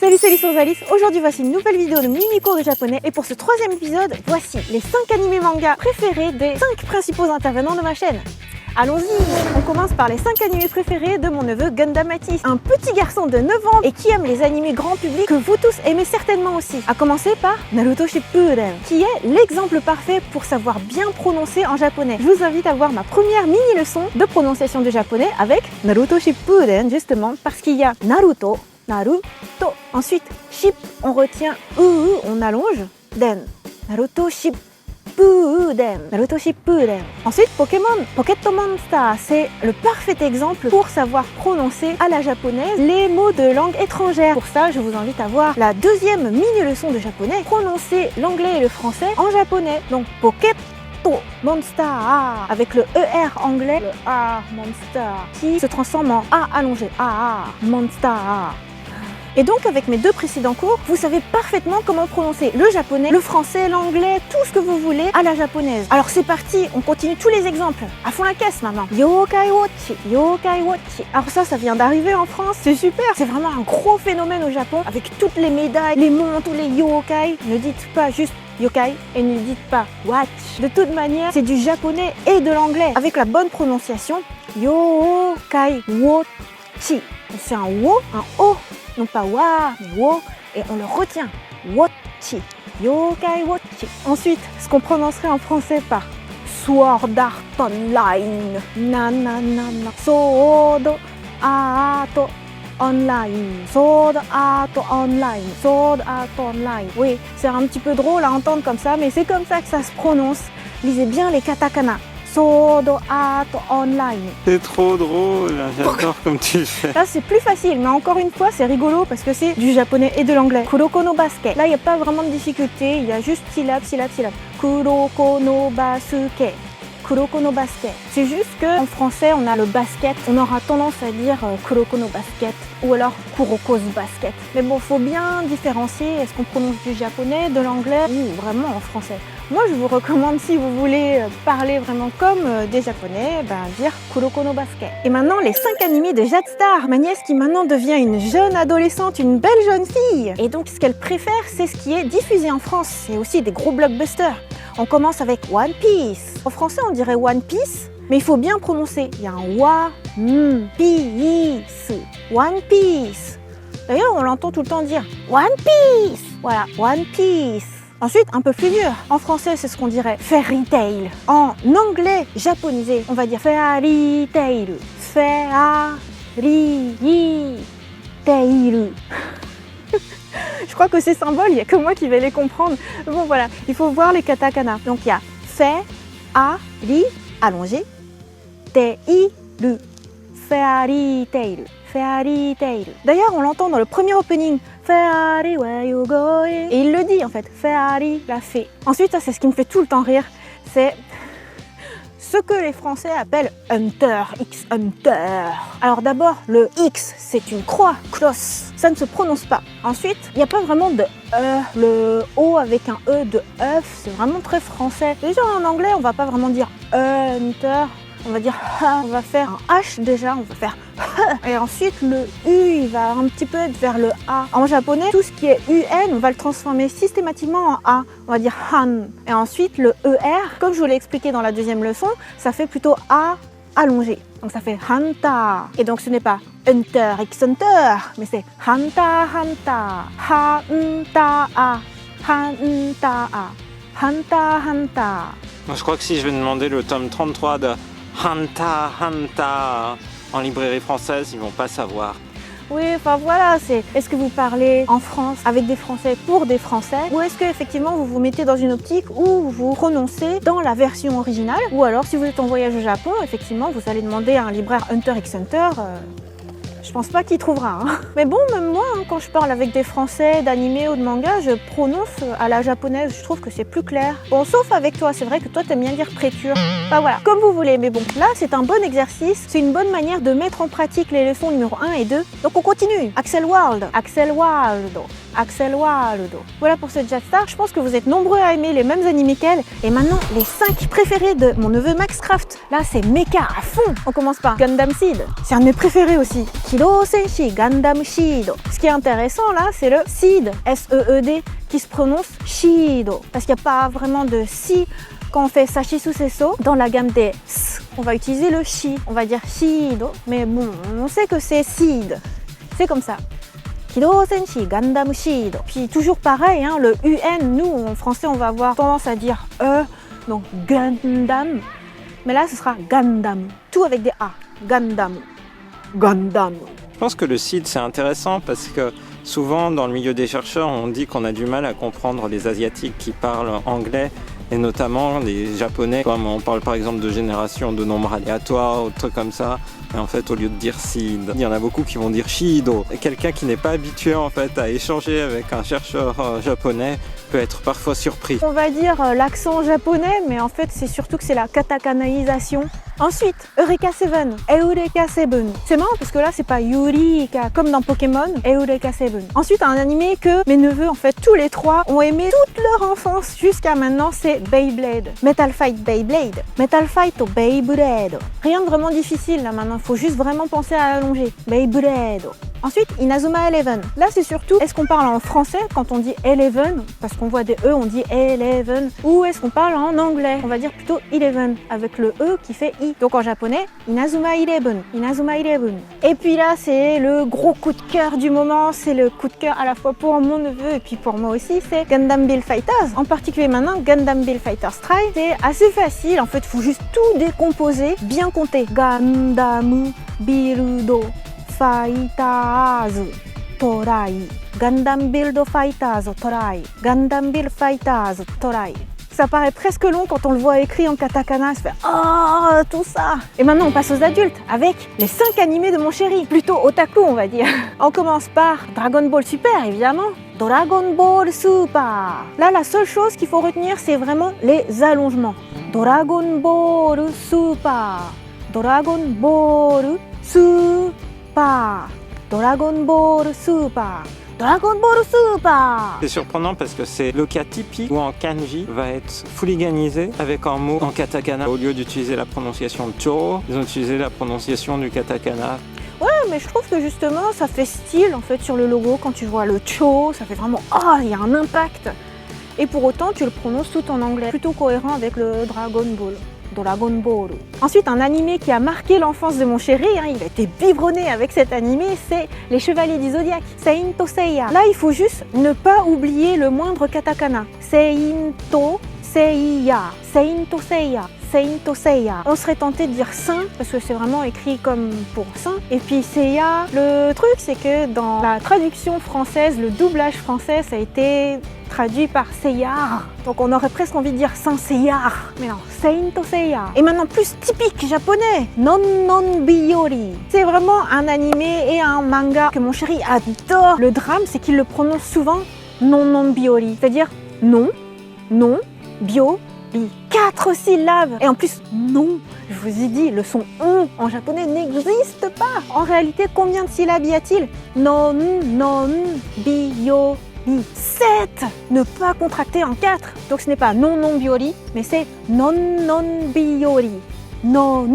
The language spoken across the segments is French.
Salut, c'est Alice. Aujourd'hui, voici une nouvelle vidéo de mini cours de japonais. Et pour ce troisième épisode, voici les 5 animés manga préférés des 5 principaux intervenants de ma chaîne. Allons-y! On commence par les 5 animés préférés de mon neveu Gundam Matisse, un petit garçon de 9 ans et qui aime les animés grand public que vous tous aimez certainement aussi. À commencer par Naruto Shippuden, qui est l'exemple parfait pour savoir bien prononcer en japonais. Je vous invite à voir ma première mini leçon de prononciation de japonais avec Naruto Shippuden, justement parce qu'il y a Naruto, Naruto. Ensuite, Ship, on retient on allonge, Den. Naruto Shippuden. Naruto Shippuden. Ensuite, Pocket Monster, c'est le parfait exemple pour savoir prononcer à la japonaise les mots de langue étrangère. Pour ça, je vous invite à voir la deuxième mini-leçon de japonais, prononcer l'anglais et le français en japonais. Donc, Pocket Monster, avec le ER anglais, le A Monster, qui se transforme en A allongé, A Monster. Et donc avec mes deux précédents cours, vous savez parfaitement comment prononcer le japonais, le français, l'anglais, tout ce que vous voulez à la japonaise. Alors c'est parti, on continue tous les exemples. À fond la caisse maintenant. Yokai Watchi, Yokai Watchi. Alors ça vient d'arriver en France, c'est super. C'est vraiment un gros phénomène au Japon, avec toutes les médailles, les montres, tous les yokai. Ne dites pas juste yokai et ne dites pas watch. De toute manière, c'est du japonais et de l'anglais. Avec la bonne prononciation, Yokai Watchi. C'est un wo, un o. Non pas wa, mais wo, et on le retient. Watchi, Yokai Watchi. Ensuite, ce qu'on prononcerait en français par Sword Art Online. Nananana. Sword Art Online. Sword Art Online. Sword Art Online. Oui, c'est un petit peu drôle à entendre comme ça, mais c'est comme ça que ça se prononce. Lisez bien les katakana. Sword Art Online. C'est trop drôle, j'adore comme tu fais. Là c'est plus facile, mais encore une fois c'est rigolo parce que c'est du japonais et de l'anglais. Kuroko no basket. Là il n'y a pas vraiment de difficulté, il y a juste syllabe. Kuroko no basuke. Kuroko no basket. C'est juste qu'en français on a le basket, on aura tendance à dire Kuroko no basket ou alors Kuroko's basket. Mais bon, faut bien différencier, est-ce qu'on prononce du japonais, de l'anglais ou vraiment en français. Moi je vous recommande, si vous voulez parler vraiment comme des japonais, dire Kuroko no basket. Et maintenant les 5 animés de Jade Star, ma nièce qui maintenant devient une jeune adolescente, une belle jeune fille. Et donc ce qu'elle préfère, c'est ce qui est diffusé en France. C'est aussi des gros blockbusters. On commence avec One Piece. En français, on dirait One Piece, mais il faut bien prononcer. Il y a un wa, piece, One Piece. D'ailleurs, on l'entend tout le temps dire One Piece. Voilà, One Piece. Ensuite, un peu plus dur. En français, c'est ce qu'on dirait Fairy Tail. En anglais japonisé, on va dire Fairy Tail. Fairy Tail. Je crois que ces symboles, il n'y a que moi qui vais les comprendre. Bon voilà, il faut voir les katakana. Donc il y a Fairy, allongé, Tail, Fairy Tail, Fairy Tail. D'ailleurs, on l'entend dans le premier opening, Fairy, where you going? Et il le dit en fait, Fairy, la fée. Ensuite, ça c'est ce qui me fait tout le temps rire, c'est ce que les Français appellent Hunter, X Hunter. Alors d'abord, le X, c'est une croix, cross, ça ne se prononce pas. Ensuite, il n'y a pas vraiment de le O avec un E de œuf, c'est vraiment très français. Déjà en anglais, on va pas vraiment dire Hunter, on va dire on va faire un H déjà, on va faire et ensuite le U, il va un petit peu être vers le A. En japonais, tout ce qui est UN, on va le transformer systématiquement en A. On va dire Han. Et ensuite, le ER, comme je vous l'ai expliqué dans la deuxième leçon, ça fait plutôt A allongé. Donc ça fait Hanta. Et donc ce n'est pas Hunter X Hunter, mais c'est Hanta Hanta. Hanta A. Hanta A. Hanta Hanta. Moi, je crois que si je vais demander le tome 33 de Hanta Hanta en librairie française, ils vont pas savoir. Oui, enfin voilà, est-ce que vous parlez en France avec des Français pour des Français, ou est-ce que effectivement vous vous mettez dans une optique où vous prononcez dans la version originale, ou alors si vous êtes en voyage au Japon, effectivement vous allez demander à un libraire Hunter X Hunter, je pense pas qu'il trouvera. Mais bon, même moi, quand je parle avec des Français d'animé ou de manga, je prononce à la japonaise, je trouve que c'est plus clair. Bon, sauf avec toi, c'est vrai que toi t'aimes bien dire préture. Enfin voilà, comme vous voulez, mais bon, là c'est un bon exercice, c'est une bonne manière de mettre en pratique les leçons numéro 1 et 2. Donc on continue. Axel World, Axel World, Axel World. Voilà pour ce Jade Star, je pense que vous êtes nombreux à aimer les mêmes animés qu'elle. Et maintenant, les 5 préférés de mon neveu Maxcraft. Là c'est méca à fond. On commence par Gundam Seed, c'est un de mes préférés aussi, qui Kido Senshi Gundam Shido. Ce qui est intéressant là, c'est le seed, S-E-E-D, qui se prononce Shido. Parce qu'il n'y a pas vraiment de si quand on fait Sashisu Seso. Dans la gamme des S, on va utiliser le Shi. On va dire Shido, mais bon, on sait que c'est seed. C'est comme ça. Kido Senshi Gundam Shido. Puis toujours pareil, hein, le UN, nous en français, on va avoir tendance à dire donc Gundam. Mais là, ce sera Gundam. Tout avec des A. Gundam. Gundam. Je pense que le seed c'est intéressant parce que souvent dans le milieu des chercheurs on dit qu'on a du mal à comprendre les asiatiques qui parlent anglais et notamment les japonais, comme on parle par exemple de génération de nombres aléatoires ou de trucs comme ça, et en fait au lieu de dire seed, il y en a beaucoup qui vont dire shido. Et quelqu'un qui n'est pas habitué en fait à échanger avec un chercheur japonais peut être parfois surpris. On va dire l'accent japonais, mais en fait c'est surtout que c'est la katakanaisation. Ensuite, Eureka 7, Eureka 7. C'est marrant parce que là c'est pas Eureka comme dans Pokémon, Eureka 7. Ensuite un animé que mes neveux en fait tous les trois ont aimé toute leur enfance jusqu'à maintenant, c'est Beyblade. Metal Fight Beyblade, Metal Fight au Beyblade. Rien de vraiment difficile là maintenant, faut juste vraiment penser à allonger. Beyblade. Ensuite, Inazuma Eleven. Là, c'est surtout, est-ce qu'on parle en français quand on dit Eleven, parce qu'on voit des E, on dit Eleven, ou est-ce qu'on parle en anglais? On va dire plutôt Eleven, avec le E qui fait I. Donc en japonais, Inazuma Eleven, Inazuma Eleven. Et puis là, c'est le gros coup de cœur du moment, c'est le coup de cœur à la fois pour mon neveu et puis pour moi aussi, c'est Gundam Build Fighters. En particulier maintenant, Gundam Build Fighters Strike. C'est assez facile, en fait, il faut juste tout décomposer, bien compter. Gundam Build Fighters Torai, Gundam Build Fighters Torai, Gundam Build Fighters Torai. Ça paraît presque long quand on le voit écrit en katakana, ça fait oh tout ça. Et maintenant on passe aux adultes avec les 5 animés de mon chéri, plutôt otaku on va dire. On commence par Dragon Ball Super évidemment. Dragon Ball Super. Là la seule chose qu'il faut retenir c'est vraiment les allongements. Dragon Ball Super, Dragon Ball Super. Dragon Ball Super, Dragon Ball Super. C'est surprenant parce que c'est le cas typique où en kanji va être fuliganisé avec un mot en katakana. Au lieu d'utiliser la prononciation de cho, ils ont utilisé la prononciation du katakana. Ouais, mais je trouve que justement ça fait style en fait sur le logo quand tu vois le cho, ça fait vraiment il y a un impact. Et pour autant tu le prononces tout en anglais, plutôt cohérent avec le Dragon Ball. Dragon Ball. Ensuite, un animé qui a marqué l'enfance de mon chéri, il a été biberonné avec cet animé, c'est Les Chevaliers du Zodiaque, Saint Seiya. Là, il faut juste ne pas oublier le moindre katakana. Saint Seiya, Saint Seiya, Saint Seiya. On serait tenté de dire Saint, parce que c'est vraiment écrit comme pour Saint. Et puis Seiya, le truc, c'est que dans la traduction française, le doublage français, ça a été traduit par Seiyar. Donc on aurait presque envie de dire Saint Seiyar. Mais non, Saint Seiya. Et maintenant plus typique japonais, Non Non Biyori. C'est vraiment un animé et un manga que mon chéri adore. Le drame, c'est qu'il le prononce souvent Non Non Biyori. C'est-à-dire non, non, bio, bi. 4 syllabes. Et en plus, non. Je vous ai dit, le son on en japonais n'existe pas. En réalité, combien de syllabes y a-t-il? Non, non, biyori. 7. Ne pas contracter en 4. Donc ce n'est pas non non biori, mais c'est non non biori. Non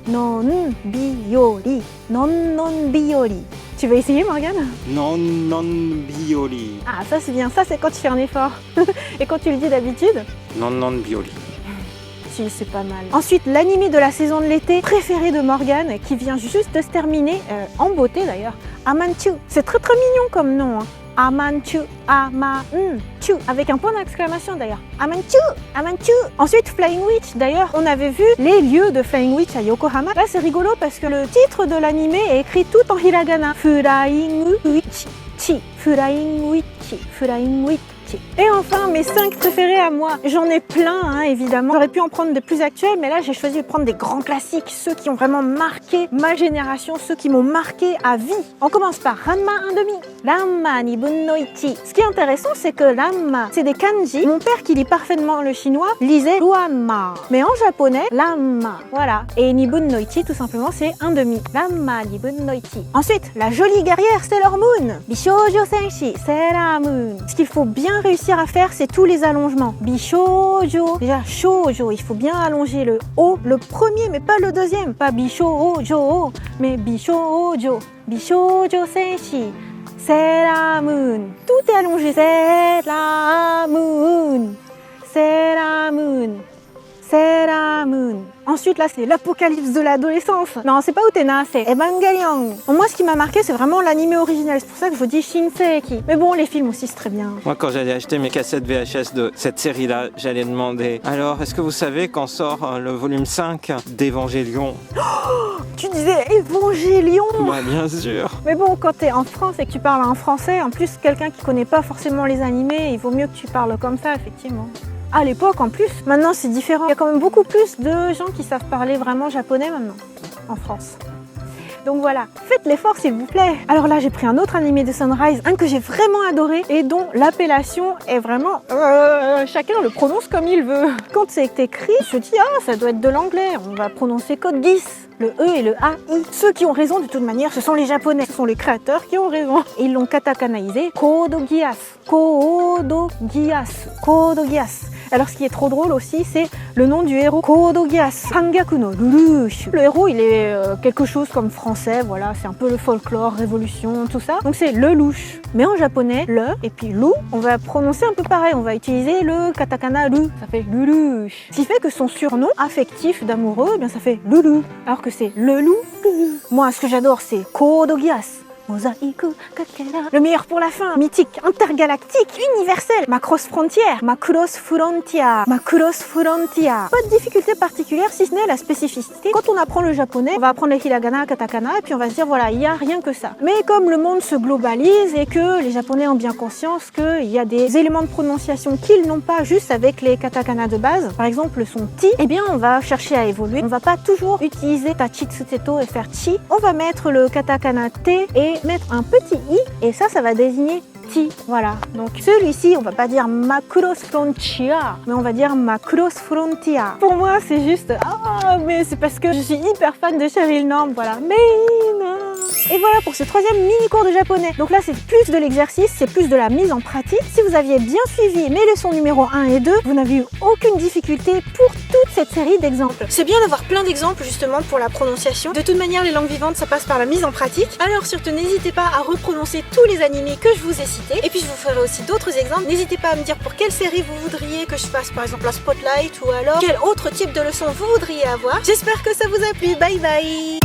non biori. Non non biori. Tu vas essayer Morgane? Non non bioli. Ah ça c'est bien, ça c'est quand tu fais un effort. Et quand tu le dis d'habitude? Non non bioli. Si, c'est pas mal. Ensuite, l'animé de la saison de l'été préféré de Morgane, qui vient juste de se terminer, en beauté d'ailleurs, Amanchu. C'est très très mignon comme nom. Amanchu, Amanchu, avec un point d'exclamation d'ailleurs. Amanchu, Amanchu. Ensuite, Flying Witch. D'ailleurs, on avait vu les lieux de Flying Witch à Yokohama. Là, c'est rigolo parce que le titre de l'animé est écrit tout en hiragana. Flying Witch, Flying Witch, Flying Witch. Et enfin, mes 5 préférés à moi. J'en ai plein, évidemment. J'aurais pu en prendre des plus actuels, mais là, j'ai choisi de prendre des grands classiques, ceux qui ont vraiment marqué ma génération, ceux qui m'ont marqué à vie. On commence par Ranma 1/2, Ranma Nibun no Ichi. Ce qui est intéressant, c'est que Ranma, c'est des kanji. Mon père, qui lit parfaitement le chinois, lisait Ruanma. Mais en japonais, Ranma. Voilà. Et Nibun no Ichi, tout simplement, c'est 1/2. Ranma Nibun no Ichi. Ensuite, la jolie guerrière Sailor Moon. Bishoujo Senshi, Sailor Moon. Ce qu'il faut bien réussir à faire, c'est tous les allongements. Bishoujo. Déjà, shoujo, il faut bien allonger le O, le premier, mais pas le deuxième. Pas bishoujo, mais bishoujo. Bishoujo senshi. Sailor Moon. Tout est allongé. Sailor Moon. Sailor Moon. Sailor Moon. Ensuite, là, c'est l'apocalypse de l'adolescence. Non, c'est pas Utena, c'est Evangelion. Bon, moi, ce qui m'a marqué, c'est vraiment l'anime original. C'est pour ça que je vous dis Shinseiki. Mais bon, les films aussi, c'est très bien. Moi, quand j'allais acheter mes cassettes VHS de cette série-là, j'allais demander: alors, est-ce que vous savez quand sort le volume 5 d'Evangelion? Tu disais Evangelion. Bah, bien sûr. Mais bon, quand t'es en France et que tu parles en français, en plus, quelqu'un qui connaît pas forcément les animés, il vaut mieux que tu parles comme ça, effectivement. À l'époque, en plus, maintenant c'est différent. Il y a quand même beaucoup plus de gens qui savent parler vraiment japonais maintenant, en France. Donc voilà, faites l'effort s'il vous plaît. Alors là, j'ai pris un autre animé de Sunrise, un que j'ai vraiment adoré et dont l'appellation est vraiment... chacun le prononce comme il veut. Quand c'est écrit, je dis, ah, ça doit être de l'anglais, on va prononcer Code Geass. Le E et le AI. Ceux qui ont raison de toute manière, ce sont les Japonais. Ce sont les créateurs qui ont raison. Ils l'ont katakanaïsé. Code Geass. Code Geass. Code Geass. Alors ce qui est trop drôle aussi, c'est le nom du héros, Code Geass, Sangaku no Lelouch. Le héros, il est quelque chose comme français, voilà, c'est un peu le folklore, révolution, tout ça. Donc c'est Lelouch. Mais en japonais, le et puis lou, on va prononcer un peu pareil, on va utiliser le katakana lu, ça fait Lelouch. Ce qui fait que son surnom affectif d'amoureux, eh bien ça fait Loulou, alors que c'est Lelou. Moi, ce que j'adore, c'est Code Geass. Le meilleur pour la fin, mythique, intergalactique, universel, Macross Frontier, Macross Frontier, Macross Frontier. Pas de difficulté particulière si ce n'est la spécificité. Quand on apprend le japonais, on va apprendre les hiragana, katakana et puis on va se dire voilà, il n'y a rien que ça. Mais comme le monde se globalise et que les japonais ont bien conscience qu'il y a des éléments de prononciation qu'ils n'ont pas juste avec les katakana de base, par exemple le son ti, eh bien on va chercher à évoluer. On va pas toujours utiliser tachitsuteto et faire chi. On va mettre le katakana te et mettre un petit i et ça va désigner ti. Voilà. Donc celui-ci, on va pas dire Macross Frontier, mais on va dire Macross Frontier. Pour moi, c'est juste mais c'est parce que je suis hyper fan de Cheryl Norm, voilà. Mais non. Et voilà pour ce troisième mini-cours de japonais. Donc là, c'est plus de l'exercice, c'est plus de la mise en pratique. Si vous aviez bien suivi mes leçons numéro 1 et 2, vous n'avez eu aucune difficulté pour toute cette série d'exemples. C'est bien d'avoir plein d'exemples justement pour la prononciation. De toute manière, les langues vivantes, ça passe par la mise en pratique. Alors surtout, n'hésitez pas à reprononcer tous les animés que je vous ai cités. Et puis je vous ferai aussi d'autres exemples. N'hésitez pas à me dire pour quelle série vous voudriez que je fasse par exemple un spotlight ou alors quel autre type de leçon vous voudriez avoir. J'espère que ça vous a plu. Bye bye.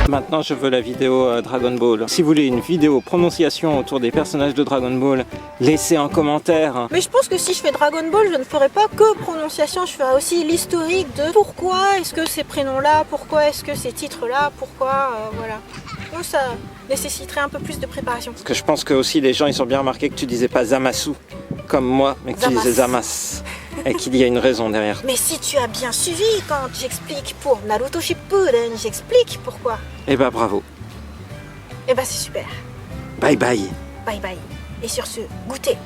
Maintenant, je veux la vidéo Dragon Ball. Si vous voulez une vidéo prononciation autour des personnages de Dragon Ball, laissez un commentaire. Mais je pense que si je fais Dragon Ball, je ne ferai pas que prononciation, je ferai aussi l'historique de pourquoi est-ce que ces prénoms-là, pourquoi est-ce que ces titres-là, pourquoi, voilà. Donc ça nécessiterait un peu plus de préparation. Parce que je pense que aussi les gens, ils ont bien remarqué que tu disais pas Zamasu, comme moi, mais que tu disais Zamas. Et qu'il y a une raison derrière. Mais si tu as bien suivi quand j'explique pour Naruto Shippuden, j'explique pourquoi. Eh bah bravo. Eh bah c'est super. Bye bye. Bye bye. Et sur ce, goûtez.